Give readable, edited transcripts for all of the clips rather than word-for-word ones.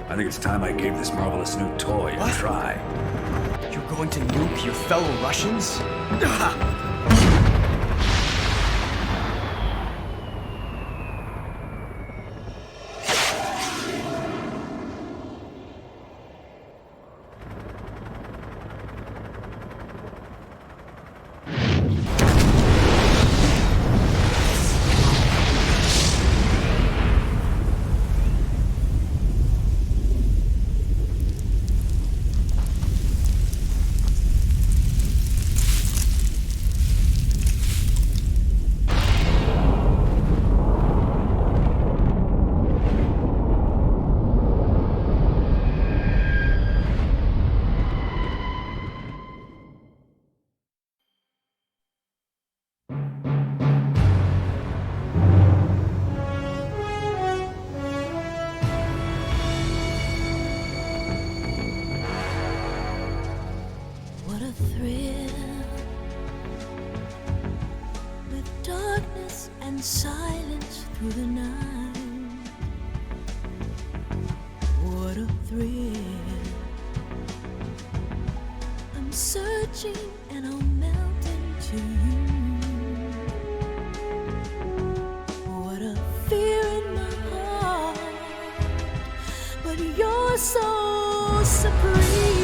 I think it's time I gave this marvelous new toy a try. You're going to nuke your fellow Russians? What a thrill, with darkness and silence through the night. What a thrill, I'm searching and I'll melt into you. What a fear in my heart, but you're so supreme.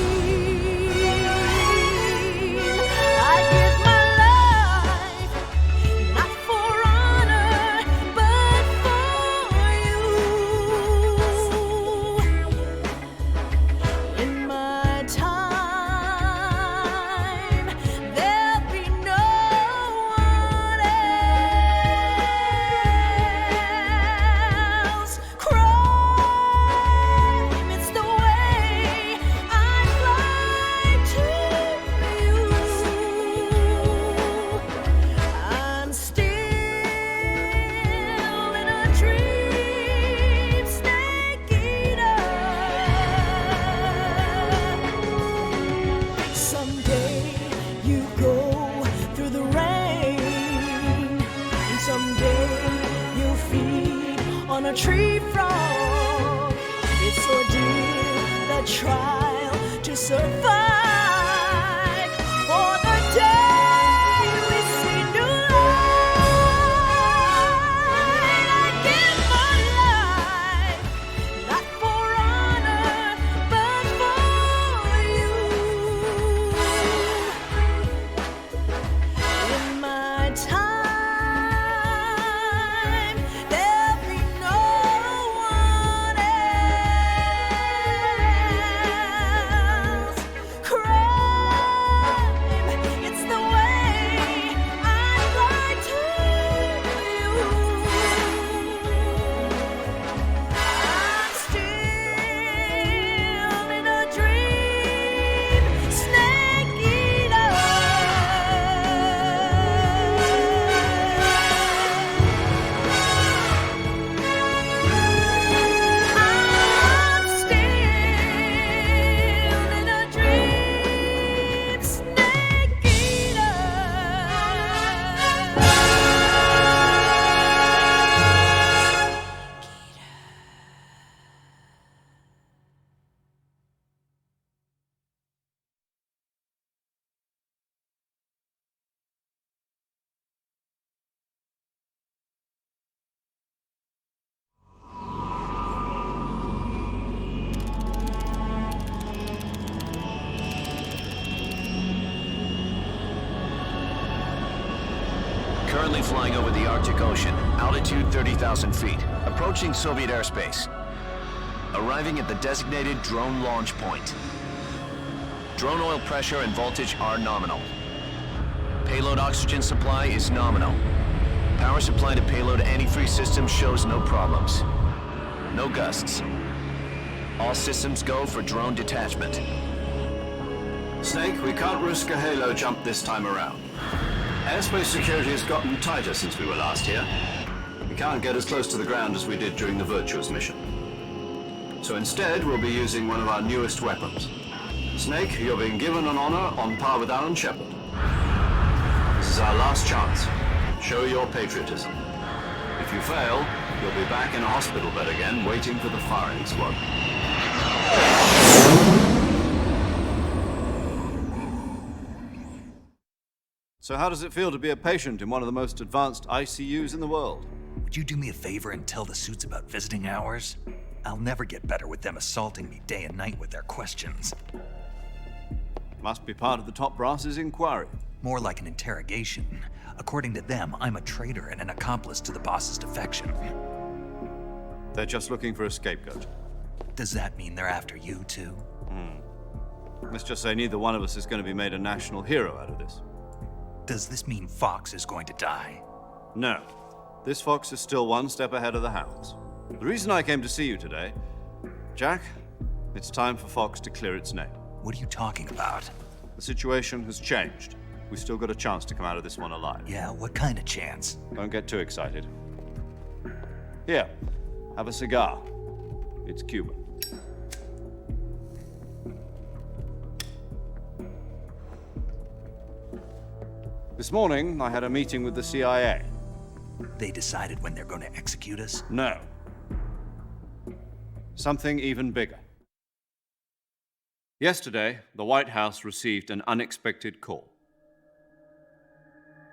On a tree frog, it's ordeal, the trial to survive. For the day we see new light, I give my life, not for honor, but for you. In my time, Currently flying over the Arctic Ocean, altitude 30,000 feet, approaching Soviet airspace. Arriving at the designated drone launch point. Drone oil pressure and voltage are nominal. Payload oxygen supply is nominal. Power supply to payload antifreeze system shows no problems. No gusts. All systems go for drone detachment. Snake, we can't risk a halo jump this time around. Airspace security has gotten tighter since we were last here. We can't get as close to the ground as we did during the Virtuous mission. So instead, we'll be using one of our newest weapons. Snake, you're being given an honor on par with Alan Shepard. This is our last chance. Show your patriotism. If you fail, you'll be back in a hospital bed again, waiting for the firing squad. So how does it feel to be a patient in one of the most advanced ICUs in the world? Would you do me a favor and tell the suits about visiting hours? I'll never get better with them assaulting me day and night with their questions. Must be part of the top brass's inquiry. More like an interrogation. According to them, I'm a traitor and an accomplice to the boss's defection. They're just looking for a scapegoat. Does that mean they're after you, too? Let's just say neither one of us is going to be made a national hero out of this. Does this mean Fox is going to die? No. This fox is still one step ahead of the hounds. The reason I came to see you today, Jack, it's time for Fox to clear its name. What are you talking about? The situation has changed. We've still got a chance to come out of this one alive. Yeah, what kind of chance? Don't get too excited. Here, have a cigar. It's Cuban. This morning, I had a meeting with the CIA. They decided when they're going to execute us? No. Something even bigger. Yesterday, the White House received an unexpected call.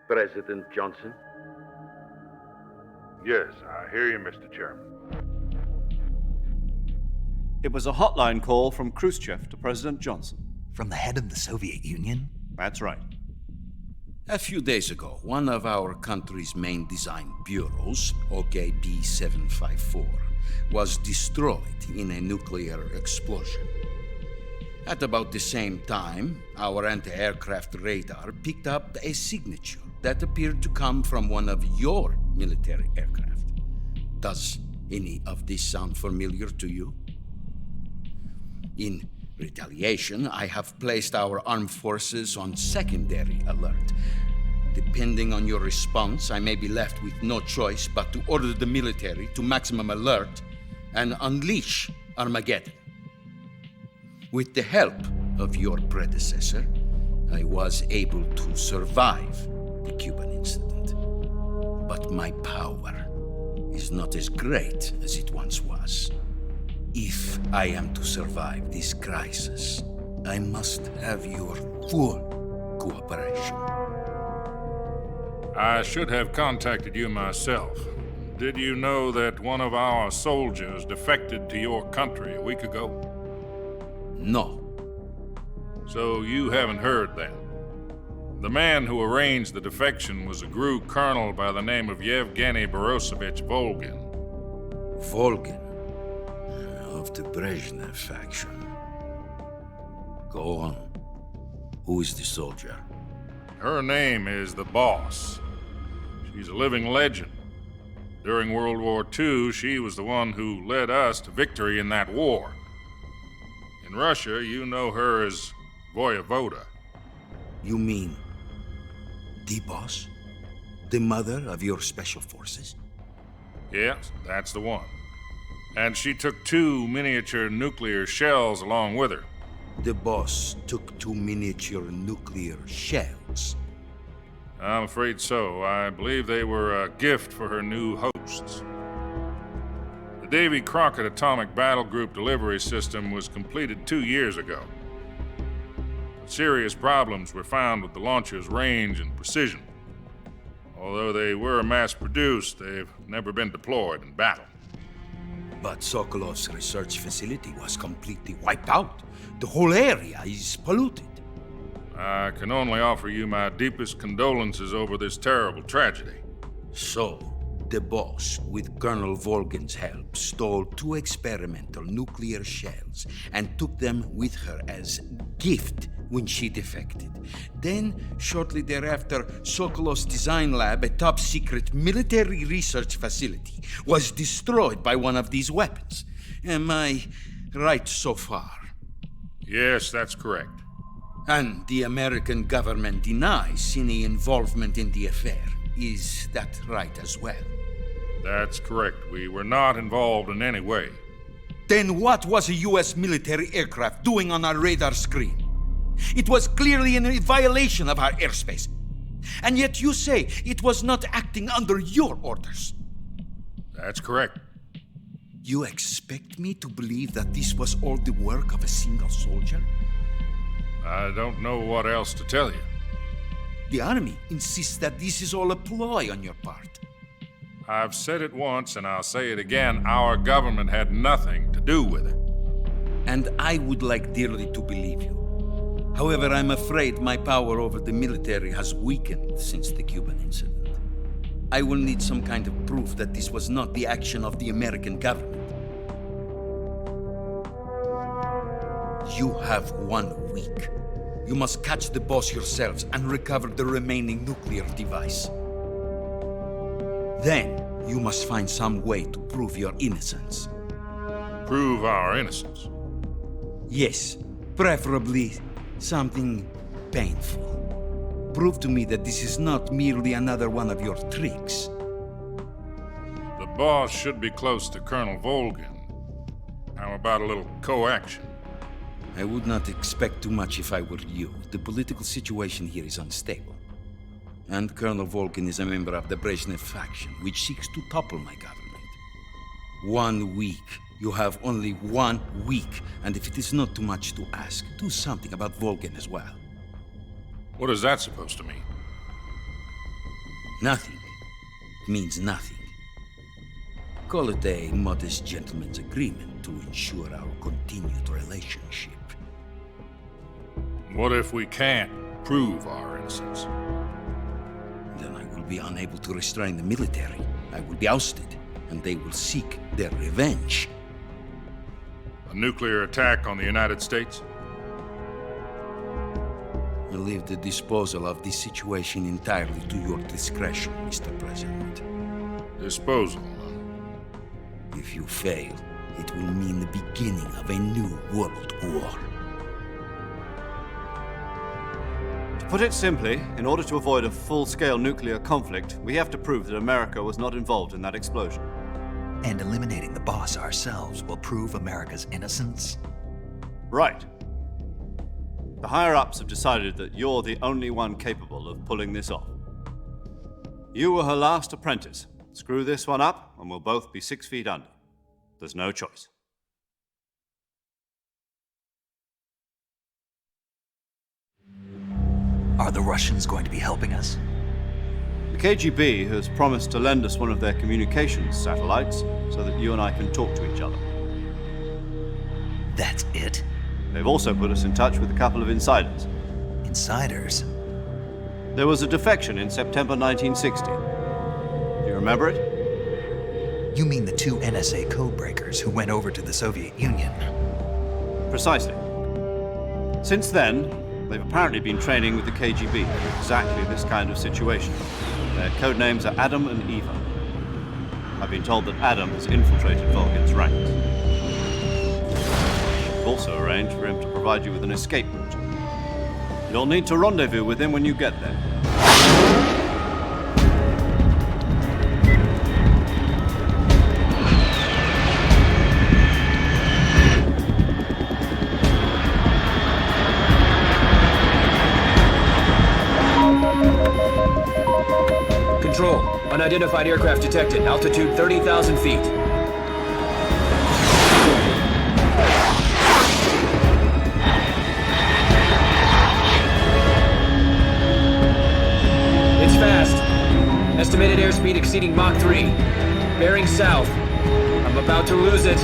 President Johnson? Yes, I hear you, Mr. Chairman. It was a hotline call from Khrushchev to President Johnson. From the head of the Soviet Union? That's right. A few days ago, one of our country's main design bureaus, OKB 754, was destroyed in a nuclear explosion. At about the same time, our anti-aircraft radar picked up a signature that appeared to come from one of your military aircraft. Does any of this sound familiar to you? In retaliation, I have placed our armed forces on secondary alert. Depending on your response, I may be left with no choice but to order the military to maximum alert and unleash Armageddon. With the help of your predecessor, I was able to survive the Cuban incident. But my power is not as great as it once was. If I am to survive this crisis, I must have your full cooperation. I should have contacted you myself. Did you know that one of our soldiers defected to your country a week ago? No. So you haven't heard then. The man who arranged the defection was a GRU colonel by the name of Yevgeny Borisovich Volgin. Volgin, of the Brezhnev faction. Go on. Who is the soldier? Her name is the Boss. She's a living legend. During World War II, she was the one who led us to victory in that war. In Russia, you know her as Voyevoda. You mean the boss? The mother of your special forces? Yes, that's the one. And she took 2 miniature nuclear shells along with her. The boss took 2 miniature nuclear shells. I'm afraid so. I believe they were a gift for her new hosts. The Davy Crockett Atomic Battle Group delivery system was completed 2 years ago. Serious problems were found with the launcher's range and precision. Although they were mass-produced, they've never been deployed in battle. But Sokolov's research facility was completely wiped out. The whole area is polluted. I can only offer you my deepest condolences over this terrible tragedy. So, the boss, with Colonel Volgin's help, stole 2 experimental nuclear shells and took them with her as gift when she defected. Then, shortly thereafter, Sokolov's design lab, a top-secret military research facility, was destroyed by one of these weapons. Am I right so far? Yes, that's correct. And the American government denies any involvement in the affair. Is that right as well? That's correct. We were not involved in any way. Then what was a U.S. military aircraft doing on our radar screen? It was clearly in violation of our airspace. And yet you say it was not acting under your orders. That's correct. You expect me to believe that this was all the work of a single soldier? I don't know what else to tell you. The army insists that this is all a ploy on your part. I've said it once and I'll say it again. Our government had nothing to do with it. And I would like dearly to believe you. However, I'm afraid my power over the military has weakened since the Cuban incident. I will need some kind of proof that this was not the action of the American government. You have 1 week. You must catch the boss yourselves and recover the remaining nuclear device. Then, you must find some way to prove your innocence. Prove our innocence. Yes, preferably something painful. Prove to me that this is not merely another one of your tricks. The boss should be close to Colonel Volgin. How about a little coaction? I would not expect too much if I were you. The political situation here is unstable. And Colonel Volgin is a member of the Brezhnev faction, which seeks to topple my government. 1 week. You have only 1 week, and if it is not too much to ask, do something about Volgin as well. What is that supposed to mean? Nothing. It means nothing. Call it a modest gentleman's agreement to ensure our continued relationship. What if we can't prove our innocence? Then I will be unable to restrain the military. I will be ousted, and they will seek their revenge. A nuclear attack on the United States? I leave the disposal of this situation entirely to your discretion, Mr. President. Disposal. If you fail, it will mean the beginning of a new world war. To put it simply, in order to avoid a full-scale nuclear conflict, we have to prove that America was not involved in that explosion. And eliminating the boss ourselves will prove America's innocence? Right. The higher-ups have decided that you're the only one capable of pulling this off. You were her last apprentice. Screw this one up, and we'll both be 6 feet under. There's no choice. Are the Russians going to be helping us? The KGB has promised to lend us one of their communications satellites so that you and I can talk to each other. That's it? They've also put us in touch with a couple of insiders. Insiders? There was a defection in September 1960. Do you remember it? You mean the 2 NSA codebreakers who went over to the Soviet Union? Precisely. Since then, they've apparently been training with the KGB for exactly this kind of situation. Their code names are Adam and Eva. I've been told that Adam has infiltrated Volgin's ranks. I've also arranged for him to provide you with an escape route. You'll need to rendezvous with him when you get there. Control. Unidentified aircraft detected. Altitude 30,000 feet. It's fast. Estimated airspeed exceeding Mach 3. Bearing south. I'm about to lose it.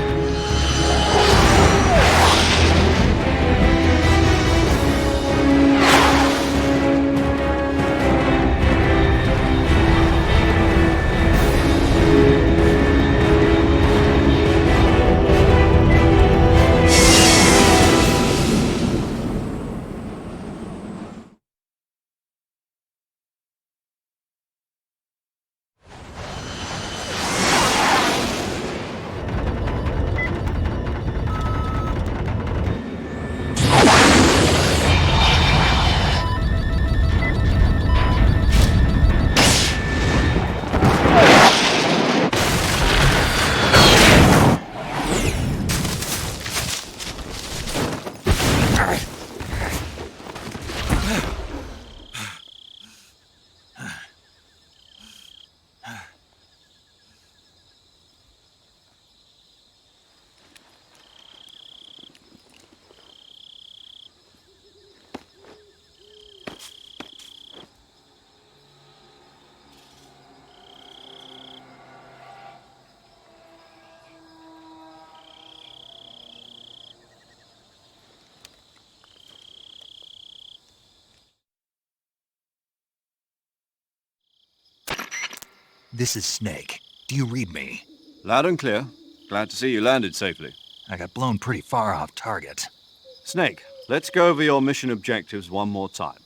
This is Snake. Do you read me? Loud and clear. Glad to see you landed safely. I got blown pretty far off target. Snake, let's go over your mission objectives one more time.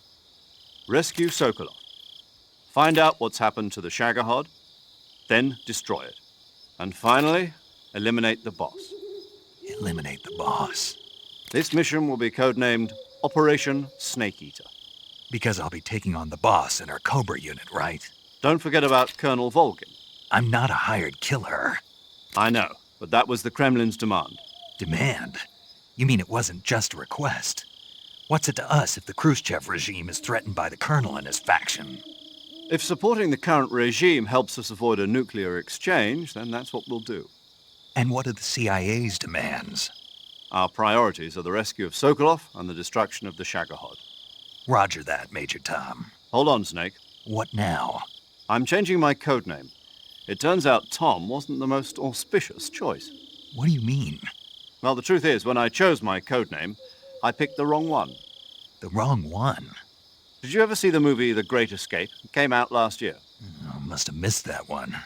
Rescue Sokolov. Find out what's happened to the Shagohod, then destroy it. And finally, eliminate the boss. Eliminate the boss. This mission will be codenamed Operation Snake Eater. Because I'll be taking on the boss in our Cobra unit, right? Don't forget about Colonel Volgin. I'm not a hired killer. I know, but that was the Kremlin's demand. Demand? You mean it wasn't just a request? What's it to us if the Khrushchev regime is threatened by the Colonel and his faction? If supporting the current regime helps us avoid a nuclear exchange, then that's what we'll do. And what are the CIA's demands? Our priorities are the rescue of Sokolov and the destruction of the Shagohod. Roger that, Major Tom. Hold on, Snake. What now? I'm changing my codename. It turns out Tom wasn't the most auspicious choice. What do you mean? Well, the truth is, when I chose my codename, I picked the wrong one. The wrong one? Did you ever see the movie The Great Escape? It came out last year. Oh, must have missed that one.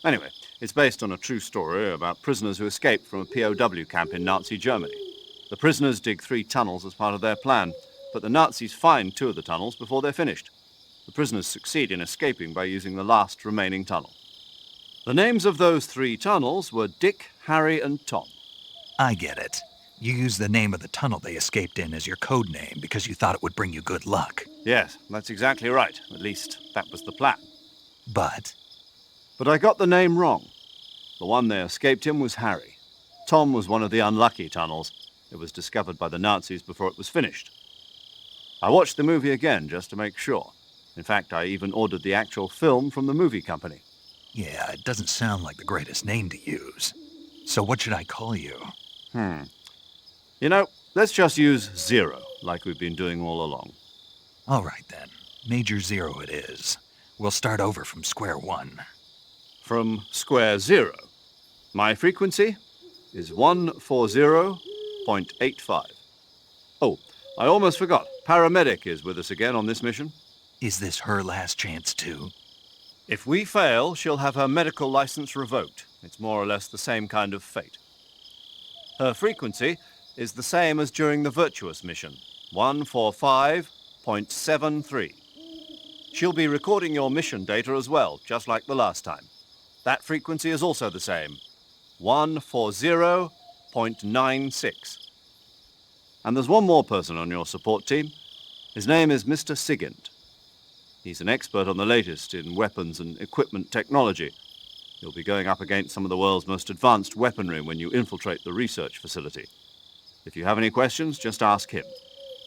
Anyway, it's based on a true story about prisoners who escaped from a POW camp in Nazi Germany. The prisoners dig 3 tunnels as part of their plan, but the Nazis find 2 of the tunnels before they're finished. The prisoners succeed in escaping by using the last remaining tunnel. The names of those 3 tunnels were Dick, Harry, and Tom. I get it. You used the name of the tunnel they escaped in as your code name because you thought it would bring you good luck. Yes, that's exactly right. At least, that was the plan. But But I got the name wrong. The one they escaped in was Harry. Tom was one of the unlucky tunnels. It was discovered by the Nazis before it was finished. I watched the movie again just to make sure. In fact, I even ordered the actual film from the movie company. yeah, it doesn't sound like the greatest name to use. So what should I call you? You know, let's just use Zero, like we've been doing all along. All right then. Major Zero it is. We'll start over from square one. From square 0. My frequency is 140.85. Oh, I almost forgot. Paramedic is with us again on this mission. Is this her last chance too? If we fail, she'll have her medical license revoked. It's more or less the same kind of fate. Her frequency is the same as during the Virtuous mission, 145.73. She'll be recording your mission data as well, just like the last time. That frequency is also the same, 140.96. And there's one more person on your support team. His name is Mr. Sigint. He's an expert on the latest in weapons and equipment technology. You'll be going up against some of the world's most advanced weaponry when you infiltrate the research facility. If you have any questions, just ask him.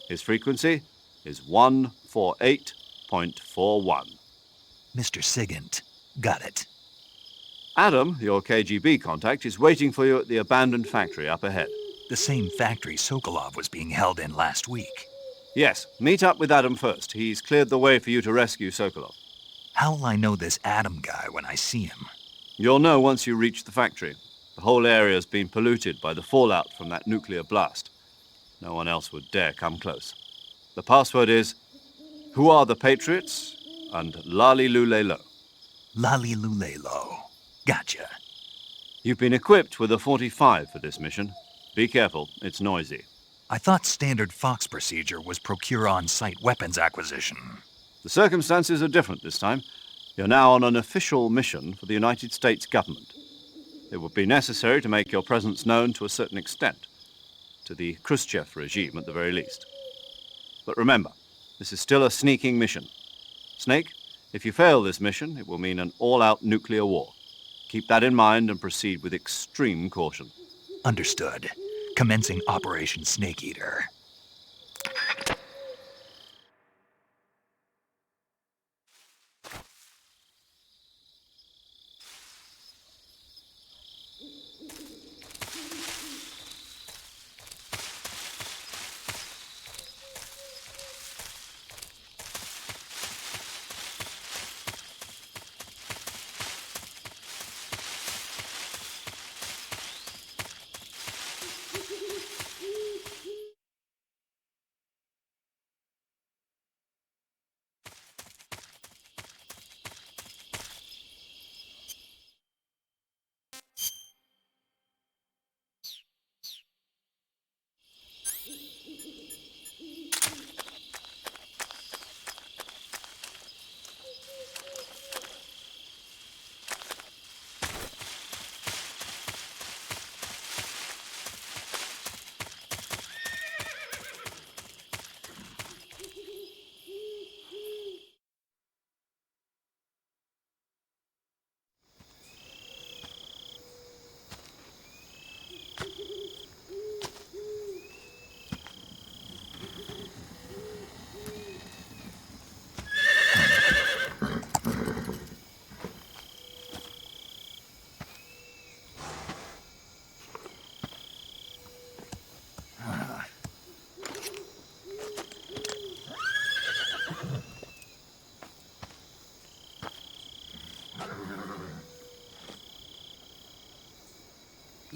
His frequency is 148.41. Mr. Sigint. Got it. Adam, your KGB contact, is waiting for you at the abandoned factory up ahead. The same factory Sokolov was being held in last week. Yes, meet up with Adam first. He's cleared the way for you to rescue Sokolov. How will I know this Adam guy when I see him? You'll know once you reach the factory. The whole area's been polluted by the fallout from that nuclear blast. No one else would dare come close. The password is, "Who are the Patriots?" and Lali Lulelo. Lali Lulelo. Gotcha. You've been equipped with a 45 for this mission. Be careful, it's noisy. I thought standard Fox procedure was procure on-site weapons acquisition. The circumstances are different this time. You're now on an official mission for the United States government. It would be necessary to make your presence known to a certain extent, to the Khrushchev regime at the very least. But remember, this is still a sneaking mission. Snake, if you fail this mission, it will mean an all-out nuclear war. Keep that in mind and proceed with extreme caution. Understood. Commencing Operation Snake Eater.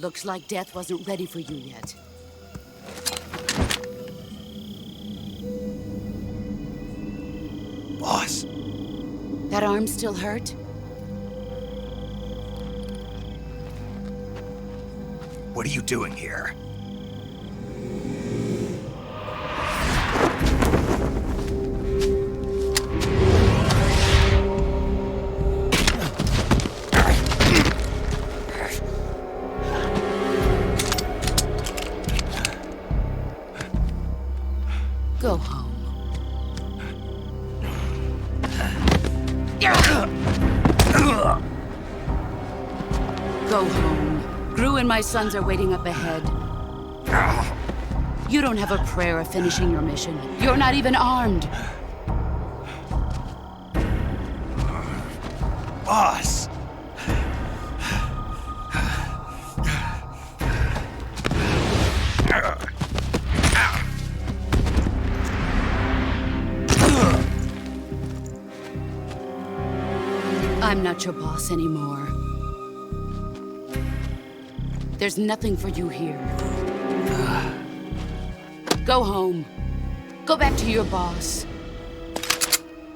Looks like death wasn't ready for you yet. Boss, That arm still hurt? what are you doing here? Go home. Go home. Gru and my sons are waiting up ahead. You don't have a prayer of finishing your mission. You're not even armed. Boss! I'm not your boss anymore. There's nothing for you here. Go home. Go back to your boss.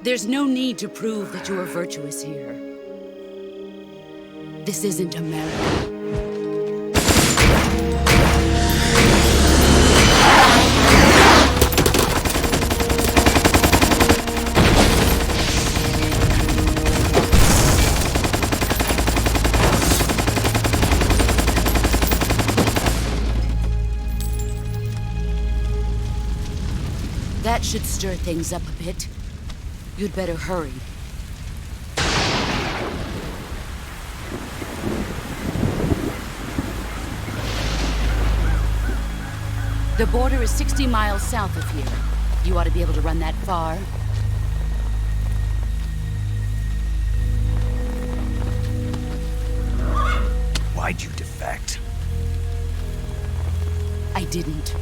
There's no need to prove that you are virtuous here. This isn't America. That should stir things up a bit. You'd better hurry. The border is 60 miles south of here. You ought to be able to run that far. Why'd you defect? I didn't.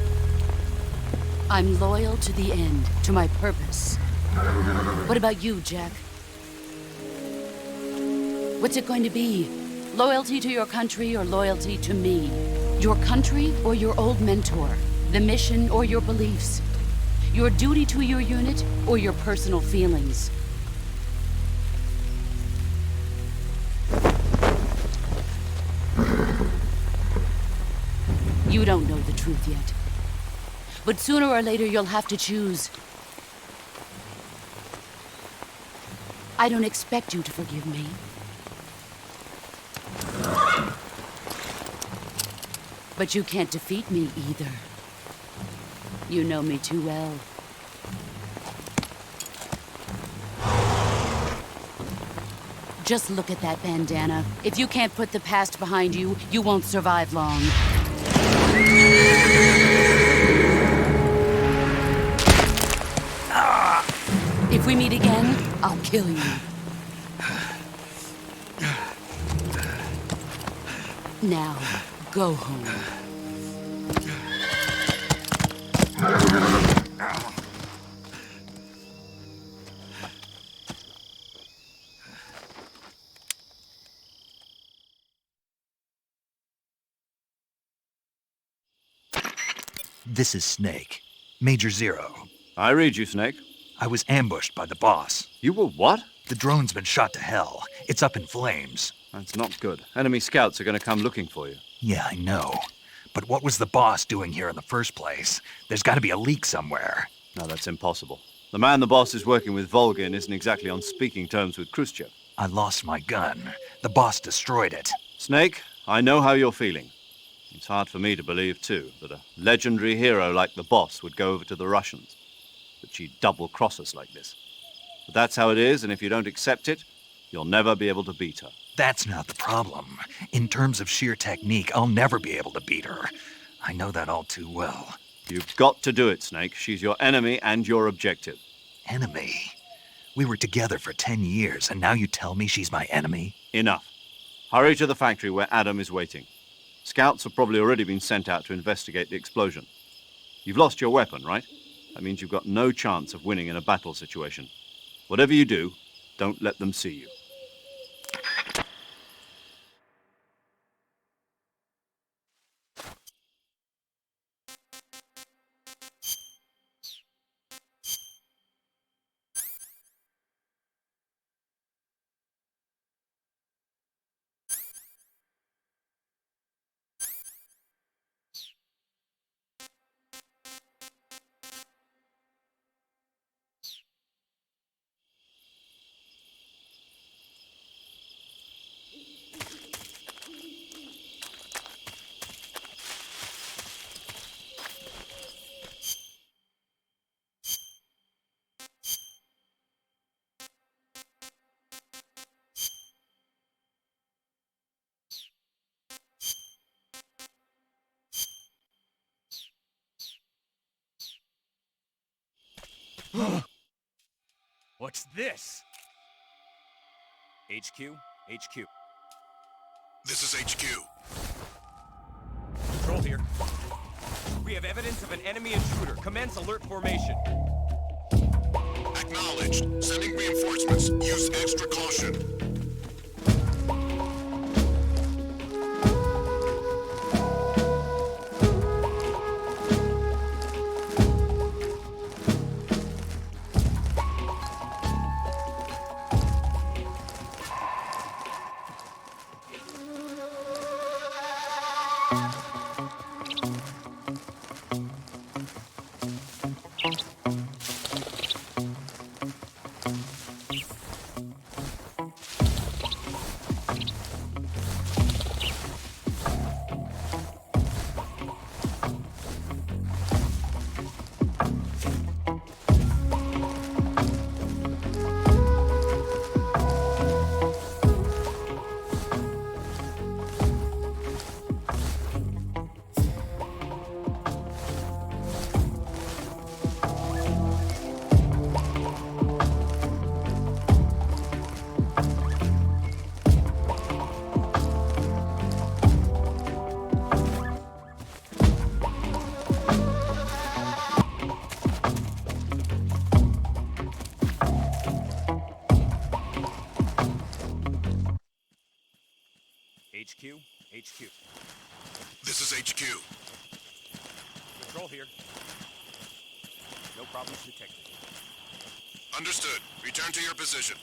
I'm loyal to the end, to my purpose. What about you, Jack? What's it going to be? Loyalty to your country or loyalty to me? Your country or your old mentor? The mission or your beliefs? Your duty to your unit or your personal feelings? You don't know the truth yet. But sooner or later, you'll have to choose. I don't expect you to forgive me. But you can't defeat me either. You know me too well. Just look at that bandana. If you can't put the past behind you, you won't survive long. If we meet again, I'll kill you. Now, go home. This is Snake. Major Zero. I read you, Snake. I was ambushed by the boss. You were what? The drone's been shot to hell. It's up in flames. That's not good. Enemy scouts are going to come looking for you. Yeah, I know. But what was the boss doing here in the first place? There's got to be a leak somewhere. No, that's impossible. The man the boss is working with, Volgin, isn't exactly on speaking terms with Khrushchev. I lost my gun. The boss destroyed it. Snake, I know how you're feeling. It's hard for me to believe, too, that a legendary hero like the boss would go over to the Russians. But she'd double-cross us like this. But that's how it is, and if you don't accept it, you'll never be able to beat her. That's not the problem. In terms of sheer technique, I'll never be able to beat her. I know that all too well. You've got to do it, Snake. She's your enemy and your objective. Enemy? We were together for 10 years, and now you tell me she's my enemy? Enough. Hurry to the factory where Adam is waiting. Scouts have probably already been sent out to investigate the explosion. You've lost your weapon, right? That means you've got no chance of winning in a battle situation. Whatever you do, don't let them see you. What's this? HQ? HQ. This is HQ. Control here. We have evidence of an enemy intruder. Commence alert formation. Acknowledged. Sending reinforcements. Use extra caution. HQ? HQ. This is HQ. Control here. No problems detected. Understood. Return to your position.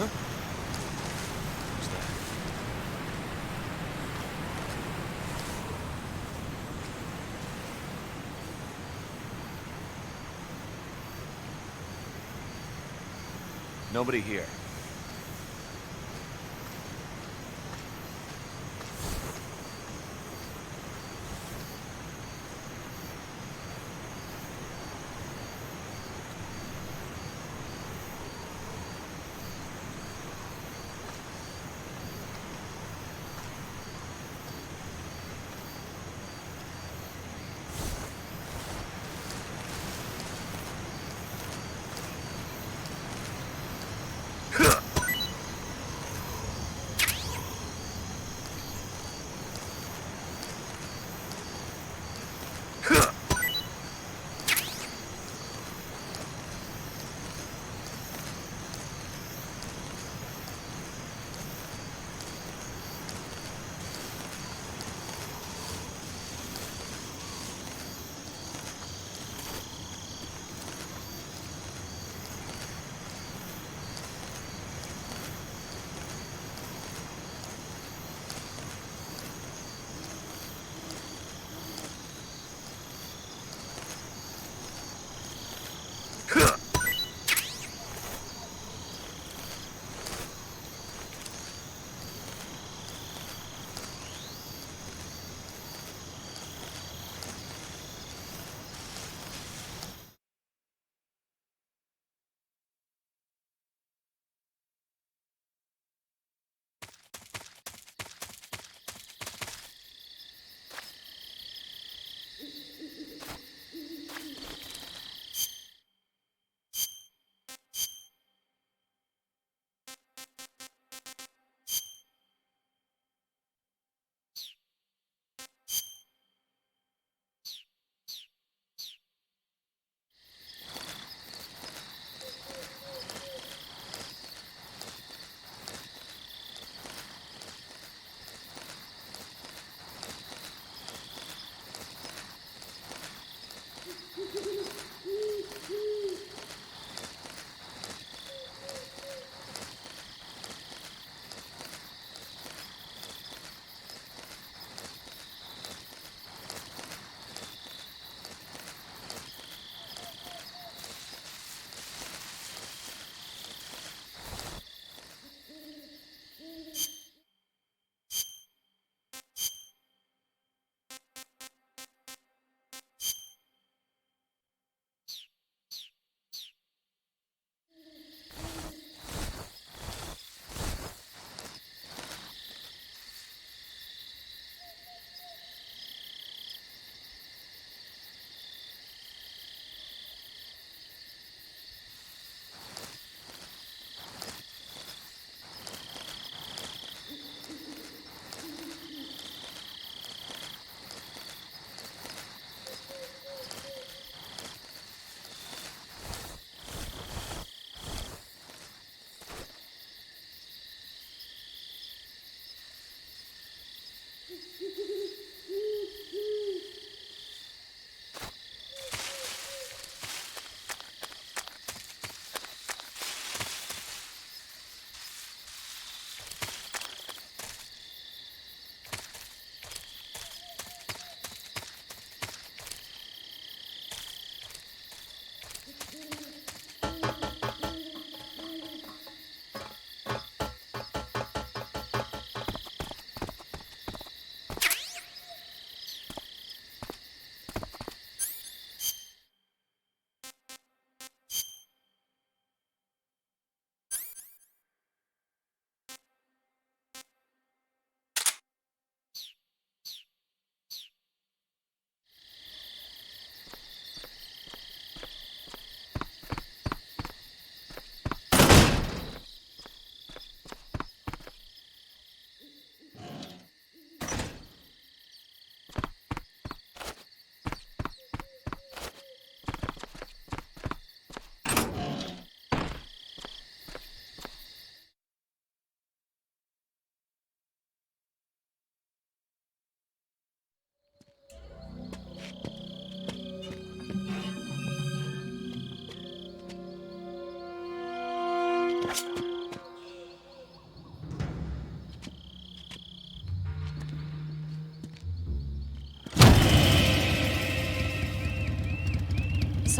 Who's that? Nobody here.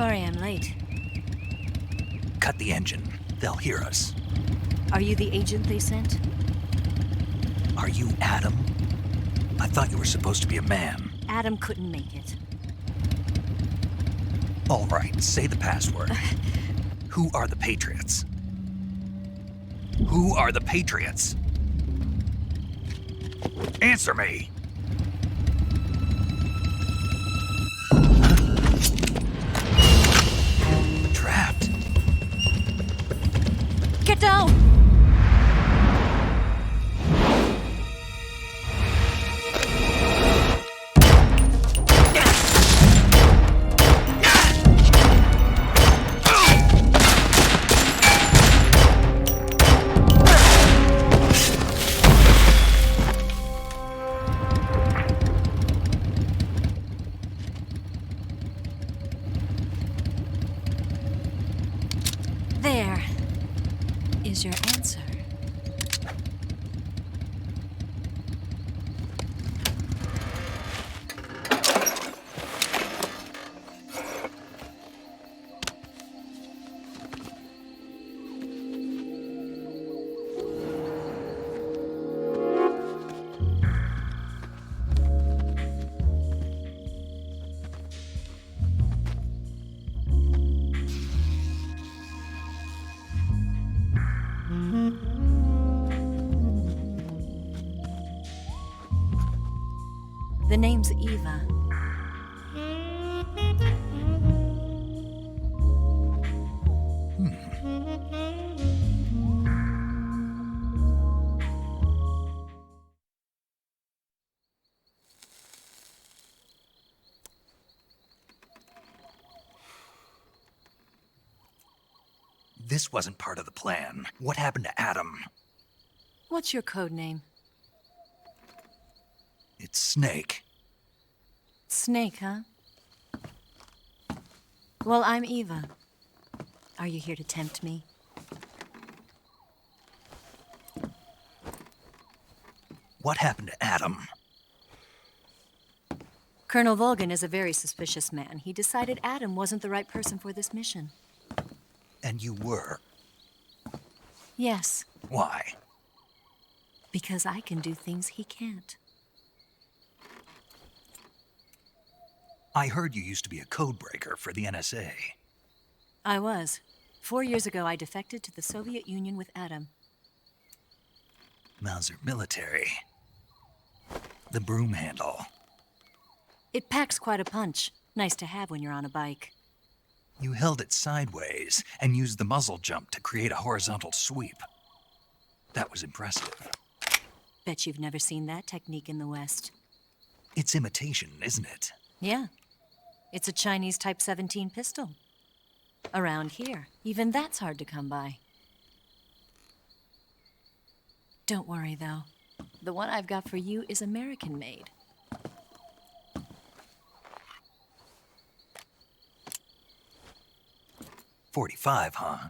Sorry I'm late. Cut the engine. They'll hear us. Are you the agent they sent? Are you Adam? I thought you were supposed to be a man. Adam couldn't make it. All right, say the password. Who are the Patriots? Who are the Patriots? Answer me! Trapped. Get down! There is your answer. The name's Eva. This wasn't part of the plan. What happened to Adam? What's your code name? It's Snake. Snake, huh? Well, I'm Eva. Are you here to tempt me? What happened to Adam? Colonel Volgan is a very suspicious man. He decided Adam wasn't the right person for this mission. And you were. Yes, Why? because I can do things he can't. I heard you used to be a codebreaker for the NSA. I was. 4 years ago, I defected to the Soviet Union with Adam. Mauser military. The broom handle. It packs quite a punch. Nice to have when you're on a bike. You held it sideways and used the muzzle jump to create a horizontal sweep. That was impressive. Bet you've never seen that technique in the West. It's imitation, isn't it? Yeah. It's a Chinese Type 17 pistol. Around here, even that's hard to come by. Don't worry, though. The one I've got for you is American-made. .45, huh?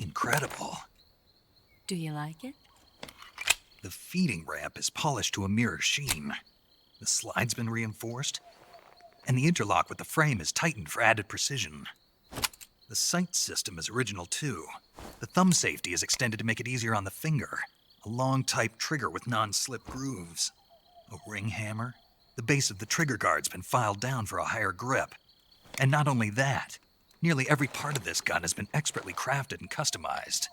Incredible. Do you like it? The feeding ramp is polished to a mirror sheen. The slide's been reinforced, and the interlock with the frame is tightened for added precision. The sight system is original too. The thumb safety is extended to make it easier on the finger. A long type trigger with non-slip grooves. A ring hammer. The base of the trigger guard's been filed down for a higher grip. And not only that, nearly every part of this gun has been expertly crafted and customized.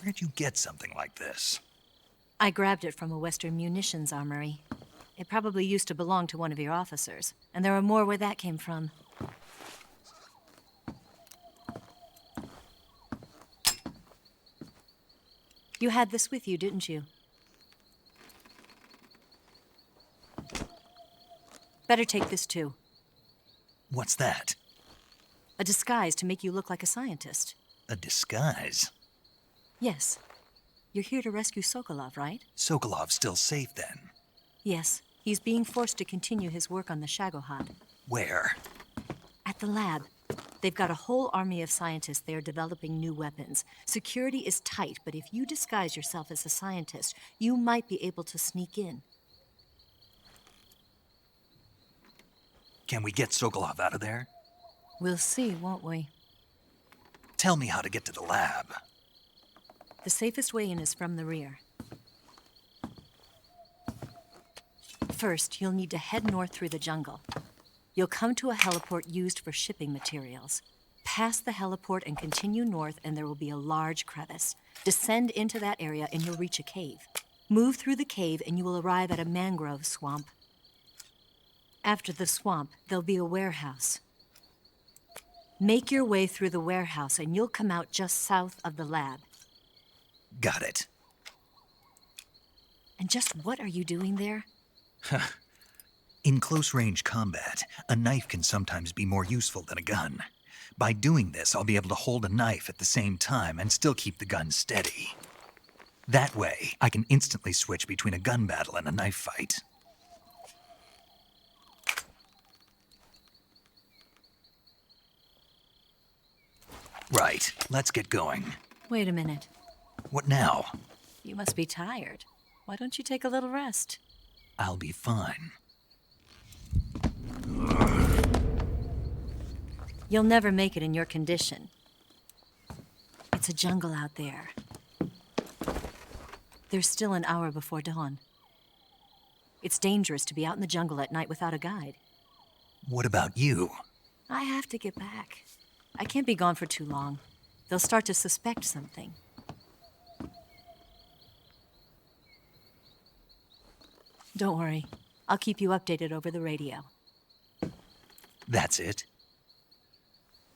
Where'd you get something like this? I grabbed it from a Western munitions armory. It probably used to belong to one of your officers, and there are more where that came from. You had this with you, didn't you? Better take this too. What's that? A disguise to make you look like a scientist. A disguise? Yes. You're here to rescue Sokolov, right? Sokolov's still safe then? Yes. He's being forced to continue his work on the Shagohod. Where? At the lab. They've got a whole army of scientists there developing new weapons. Security is tight, but if you disguise yourself as a scientist, you might be able to sneak in. Can we get Sokolov out of there? We'll see, won't we? Tell me how to get to the lab. The safest way in is from the rear. First, you'll need to head north through the jungle. You'll come to a heliport used for shipping materials. Pass the heliport and continue north, and there will be a large crevice. Descend into that area, and you'll reach a cave. Move through the cave, and you will arrive at a mangrove swamp. After the swamp, there'll be a warehouse. Make your way through the warehouse, and you'll come out just south of the lab. Got it. And just what are you doing there? In close-range combat, a knife can sometimes be more useful than a gun. By doing this, I'll be able to hold a knife at the same time and still keep the gun steady. That way, I can instantly switch between a gun battle and a knife fight. Right, let's get going. Wait a minute. What now? You must be tired. Why don't you take a little rest? I'll be fine. You'll never make it in your condition. It's a jungle out there. There's still an hour before dawn. It's dangerous to be out in the jungle at night without a guide. What about you? I have to get back. I can't be gone for too long. They'll start to suspect something. Don't worry. I'll keep you updated over the radio. That's it?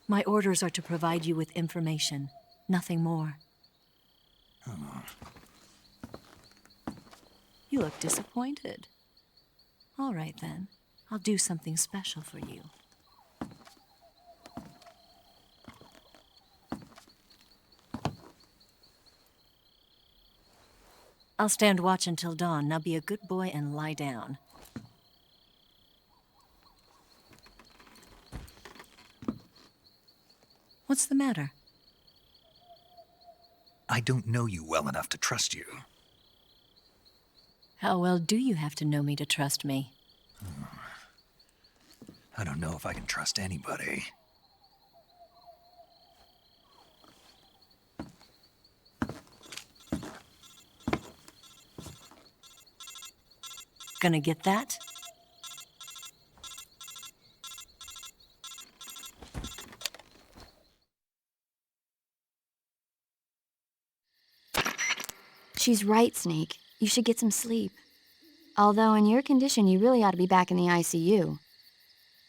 My orders are to provide you with information, nothing more. Oh. You look disappointed. All right, then. I'll do something special for you. I'll stand watch until dawn. Now be a good boy and lie down. What's the matter? I don't know you well enough to trust you. How well do you have to know me to trust me? I don't know if I can trust anybody. Gonna get that? She's right, Snake. You should get some sleep. Although in your condition, you really ought to be back in the ICU.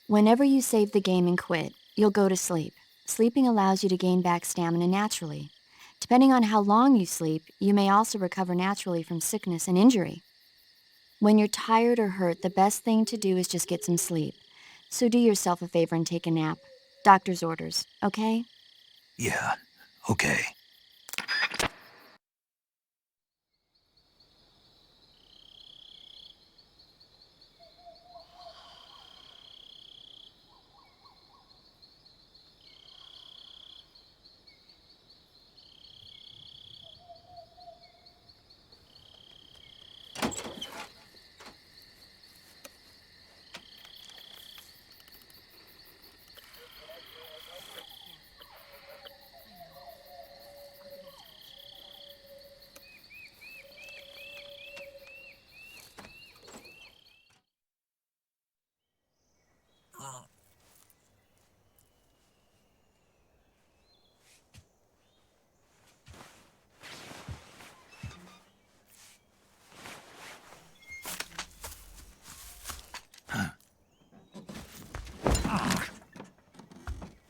Whenever you save the game and quit, you'll go to sleep. Sleeping allows you to gain back stamina naturally. Depending on how long you sleep, you may also recover naturally from sickness and injury. When you're tired or hurt, the best thing to do is just get some sleep. So do yourself a favor and take a nap. Doctor's orders, okay? Yeah, okay.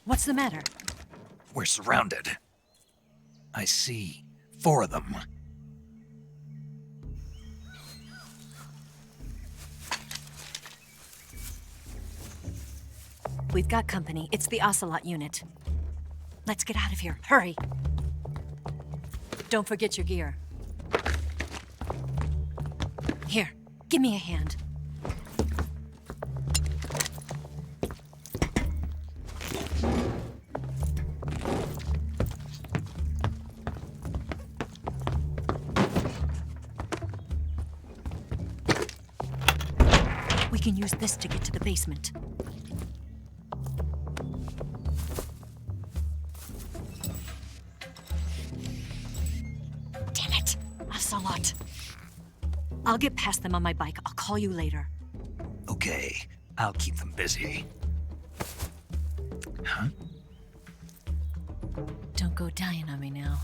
What's the matter? We're surrounded. I see 4 of them. We've got company. It's the Ocelot unit. Let's get out of here. Hurry! Don't forget your gear. Here, give me a hand. can use this to get to the basement. Damn it! Ocelot. I'll get past them on my bike. I'll call you later. Okay, I'll keep them busy. Huh? Don't go dying on me now.